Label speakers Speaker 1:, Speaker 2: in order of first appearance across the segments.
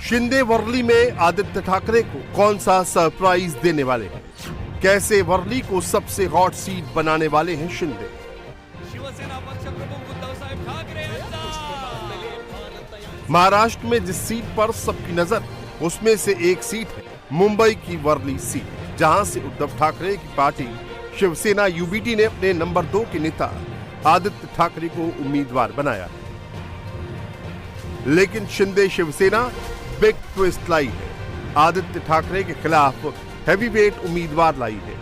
Speaker 1: शिंदे वर्ली में आदित्य ठाकरे को कौन सा सरप्राइज देने वाले हैं? कैसे वर्ली को सबसे हॉट सीट बनाने वाले हैं शिंदे?
Speaker 2: शिवसेना पक्षप्रमुख उद्धव साहेब ठाकरे
Speaker 1: महाराष्ट्र में जिस सीट पर सबकी नजर उसमें से एक सीट है मुंबई की वर्ली सीट, जहां से उद्धव ठाकरे की पार्टी शिवसेना यूबीटी ने अपने नंबर 2 के नेता आदित्य ठाकरे को उम्मीदवार बनाया है। लेकिन शिंदे शिवसेना बिग ट्विस्ट लाई है। आदित्य ठाकरे के खिलाफ हैवीवेट उम्मीदवार लाई है।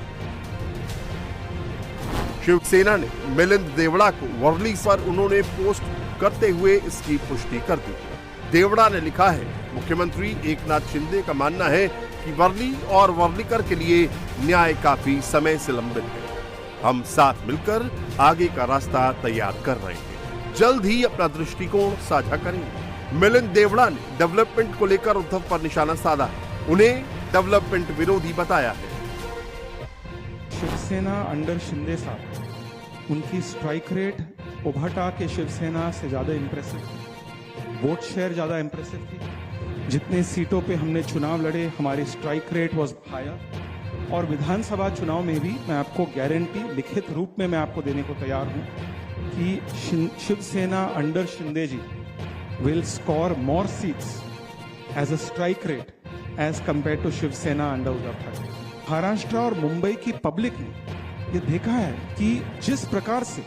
Speaker 1: शिवसेना ने मिलिंद देवड़ा को वर्ली पर उन्होंने पोस्ट करते हुए इसकी पुष्टि कर दी। देवड़ा ने लिखा है, मुख्यमंत्री एकनाथ शिंदे का मानना है कि वर्ली और वर्लीकर के लिए न्याय काफी समय से लंबित है। हम साथ मिलकर आगे का रास्ता तैयार कर रहे हैं। जल्द ही अपना दृष्टिकोण साझा करेंगे। मिलिंद देवड़ा ने डेवलपमेंट को लेकर उद्धव पर निशाना साधा है। उन्हें डेवलपमेंट विरोधी बताया है।
Speaker 3: शिवसेना अंडर शिंदे साहब, उनकी स्ट्राइक रेट उभाटा के शिवसेना से ज्यादा इंप्रेसिव थी, वोट शेयर ज्यादा इंप्रेसिव थी। जितने सीटों पे हमने चुनाव लड़े, हमारी स्ट्राइक रेट वाज हायर। और विधानसभा चुनाव में भी मैं आपको गारंटी लिखित रूप में मैं आपको देने को तैयार हूं कि Shiv Sena under Shinde ji will score more seats as a strike rate as compared to Shiv Sena under Uddhav Thackeray. Maharashtra और मुंबई की पब्लिक ने ये देखा है कि जिस प्रकार से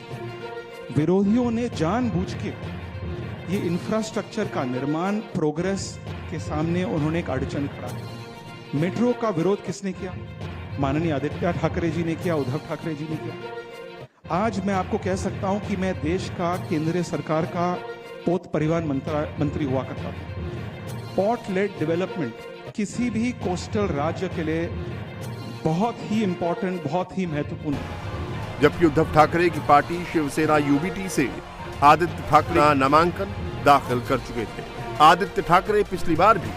Speaker 3: विरोधियों ने जानबूझ के ये इंफ्रास्ट्रक्चर का निर्माण प्रोग्रेस के सामने उन्होंने एक अड़चन खड़ा किया। मेट्रो का विरोध किसने किया? माननीय आदित्य ठाकरे जी ने किया, उद्धव ठाकरे जी ने किया। आज मैं आपको कह सकता हूं कि मैं देश का केंद्रीय सरकार का पोत परिवहन मंत्री हुआ करता था। पोर्ट लेड डेवलपमेंट किसी भी कोस्टल राज्य के लिए बहुत ही इंपॉर्टेंट, बहुत ही महत्वपूर्ण है।
Speaker 1: जबकि उद्धव ठाकरे की पार्टी शिवसेना यूबीटी से आदित्य ठाकरे नामांकन दाखिल कर चुके थे। आदित्य ठाकरे पिछली बार भी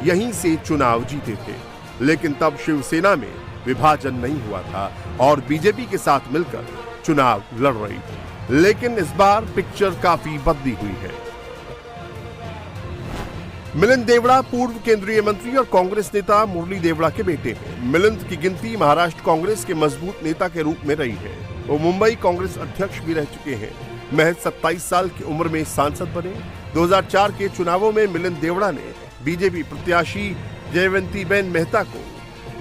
Speaker 1: यहीं से चुनाव जीते थे, लेकिन तब शिवसेना में विभाजन नहीं हुआ था और बीजेपी के साथ मिलकर चुनाव लड़ रही थी। लेकिन इस बार पिक्चर काफी बदली हुई है। मिलिंद देवड़ा पूर्व केंद्रीय मंत्री और कांग्रेस नेता मुरली देवड़ा के बेटे हैं। मिलिंद की गिनती महाराष्ट्र कांग्रेस के मजबूत नेता के रूप में रही है। वो मुंबई कांग्रेस अध्यक्ष भी रह चुके हैं। महज 27 साल की उम्र में सांसद बने। 2004 के चुनावों में मिलिंद देवड़ा ने बीजेपी प्रत्याशी जयवंतीबेन मेहता को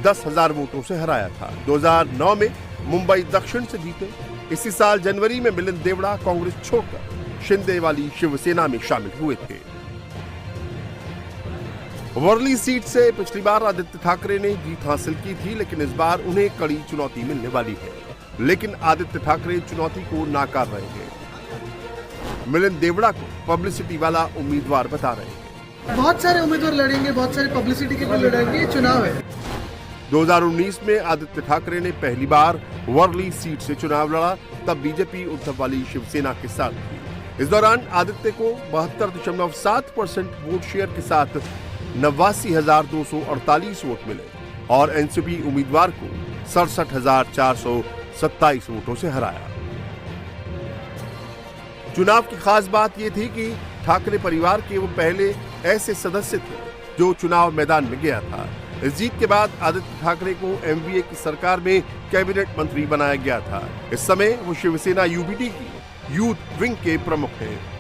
Speaker 1: 10,000 वोटों से हराया था। 2009 में मुंबई दक्षिण से जीते। इसी साल जनवरी में मिलिंद देवड़ा कांग्रेस छोड़कर शिंदे वाली शिवसेना में शामिल हुए थे। वर्ली सीट से पिछली बार आदित्य ठाकरे ने जीत हासिल की थी, लेकिन इस बार उन्हें कड़ी चुनौती मिलने वाली है। लेकिन आदित्य ठाकरे चुनौती को नाकार रहे हैं। मिलिंद देवड़ा को पब्लिसिटी वाला उम्मीदवार बता रहे हैं।
Speaker 4: बहुत सारे उम्मीदवार लड़ेंगे, बहुत सारी पब्लिसिटी के लिए लड़ेंगे, चुनाव है।
Speaker 1: 2019 में आदित्य ठाकरे ने पहली बार वर्ली सीट से चुनाव लड़ा, तब बीजेपी उद्धव वाली शिवसेना के साथ थी। इस दौरान आदित्य को 72.7% वोट शेयर के साथ 89,248 वोट मिले और एनसीपी उम्मीदवार को 67,427 वोटों से हराया। चुनाव की खास बात यह थी कि ठाकरे परिवार के वो पहले ऐसे सदस्य थे जो चुनाव मैदान में गया था। इस जीत के बाद आदित्य ठाकरे को एमवीए की सरकार में कैबिनेट मंत्री बनाया गया था। इस समय वो शिवसेना यूबीटी की यूथ विंग के प्रमुख हैं।